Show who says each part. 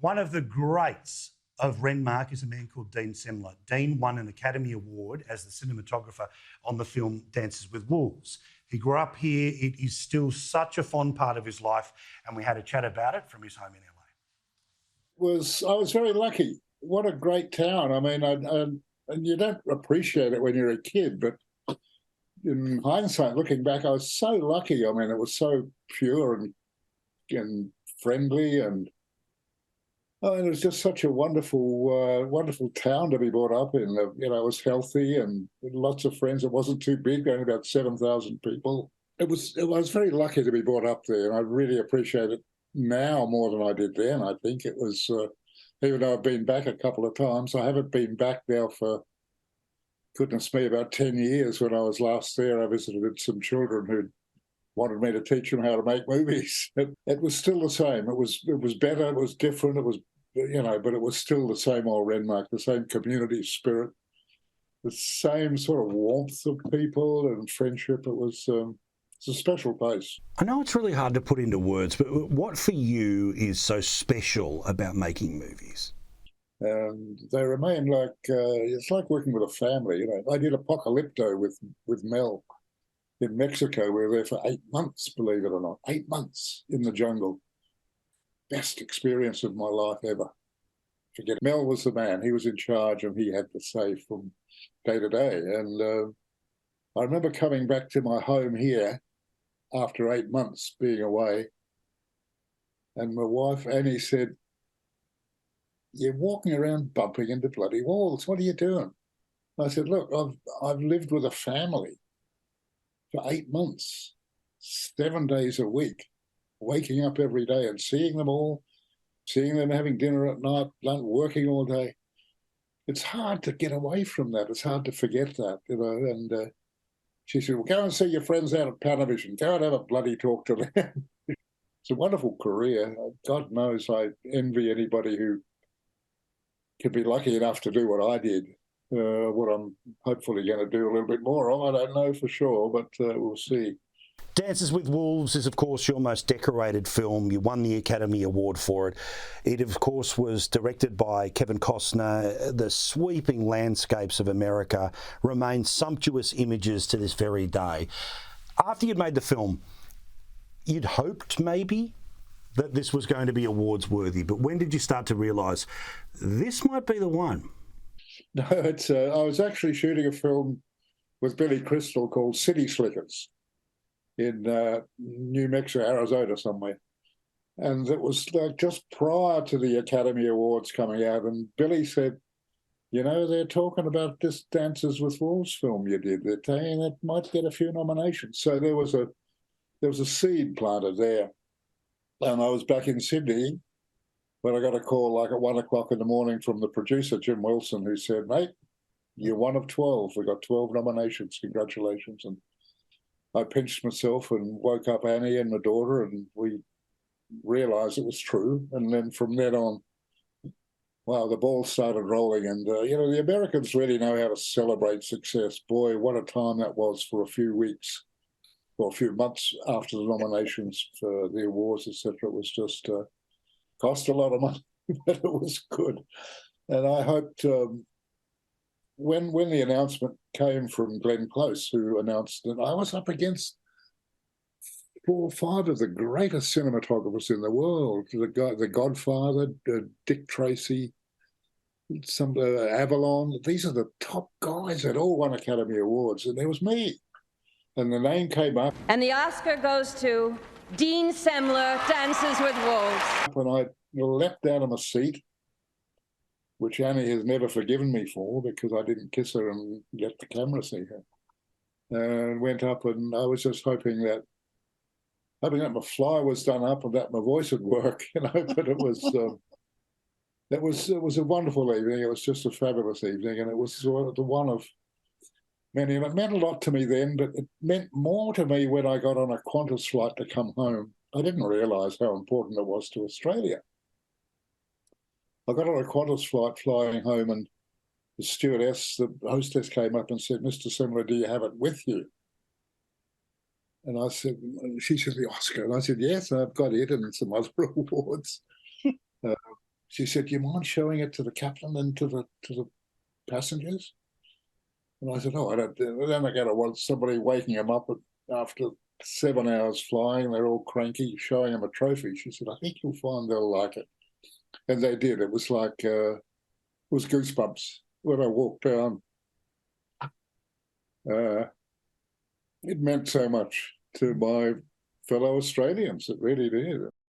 Speaker 1: One of the greats of Renmark is a man called Dean Semler. Dean won an Academy Award as the cinematographer on the film Dances with Wolves. He grew up here. It is still such a fond part of his life, and we had a chat about it from his home in LA.
Speaker 2: I was very lucky. What a great town. I mean, and you don't appreciate it when you're a kid, but in hindsight, looking back, I was so lucky. I mean, it was so pure and friendly, and it was just such a wonderful, wonderful town to be brought up in. It was healthy and lots of friends. It wasn't too big, only about 7,000 people. I was very lucky to be brought up there, and I really appreciate it now more than I did then. I think it was, even though I've been back a couple of times, I haven't been back now for, goodness me, about 10 years. When I was last there, I visited some children who wanted me to teach them how to make movies. It was still the same. It was better. It was different. It was, but it was still the same old Renmark, the same community spirit, the same sort of warmth of people and friendship. It's a special place.
Speaker 1: I know it's really hard to put into words, but what for you is so special about making movies?
Speaker 2: And they remain like, it's like working with a family. I did Apocalypto with Mel in Mexico. We were there for 8 months, believe it or not. 8 months in the jungle. Best experience of my life ever. Forget it. Mel was the man. He was in charge, and he had the say from day to day. And I remember coming back to my home here after 8 months being away, and my wife Annie said, "You're walking around bumping into bloody walls. What are you doing?" I said, "Look, I've lived with a family for 8 months, 7 days a week, waking up every day and seeing them all, seeing them having dinner at night, working all day. It's hard to get away from that. It's hard to forget that, And she said, "Well, go and see your friends out at Panavision. Go and have a bloody talk to them." It's a wonderful career. God knows I envy anybody who could be lucky enough to do what I did. What I'm hopefully going to do a little bit more of, I don't know for sure, but we'll see.
Speaker 1: Dances with Wolves is, of course, your most decorated film. You won the Academy Award for it. It, of course, was directed by Kevin Costner. The sweeping landscapes of America remain sumptuous images to this very day. After you'd made the film, you'd hoped maybe that this was going to be awards worthy, but when did you start to realise this might be the one?
Speaker 2: No, I was actually shooting a film with Billy Crystal called City Slickers in New Mexico, Arizona somewhere. And it was like just prior to the Academy Awards coming out, and Billy said, they're talking about this Dances with Wolves film you did. They're saying it might get a few nominations. So there was a seed planted there. And I was back in Sydney when I got a call like at 1 o'clock in the morning from the producer, Jim Wilson, who said, "Mate, you're one of 12. We got 12 nominations. Congratulations." And I pinched myself and woke up Annie and my daughter, and we realised it was true. And then from then on, wow, the ball started rolling. And, the Americans really know how to celebrate success. Boy, what a time that was for a few weeks or a few months after the nominations for the awards, etc. It was just cost a lot of money, but it was good. And I hoped when the announcement came from Glenn Close, who announced that I was up against 4 or 5 of the greatest cinematographers in the world, the Godfather, Dick Tracy, some Avalon. These are the top guys that all won Academy Awards, and there was me. And the name came up.
Speaker 3: And the Oscar goes to Dean Semler, Dances with Wolves.
Speaker 2: And I leapt out of my seat, which Annie has never forgiven me for because I didn't kiss her and let the camera see her. And went up, and I was just hoping that my fly was done up and that my voice would work, But it was a wonderful evening. It was just a fabulous evening, and it was the one of many. And it meant a lot to me then, but it meant more to me when I got on a Qantas flight to come home. I didn't realise how important it was to Australia. I got on a Qantas flight flying home, and the stewardess, the hostess, came up and said, "Mr. Semler, do you have it with you?" And I said, she said, "The Oscar." And I said, "Yes, I've got it and some other awards." She said, "Do you mind showing it to the captain and to the passengers?" And I said, "Oh, I don't." Then they're going to want somebody waking them up after 7 hours flying. They're all cranky, showing them a trophy. She said, "I think you'll find they'll like it." And they did. It was like, it was goosebumps when I walked down. It meant so much to my fellow Australians. It really did.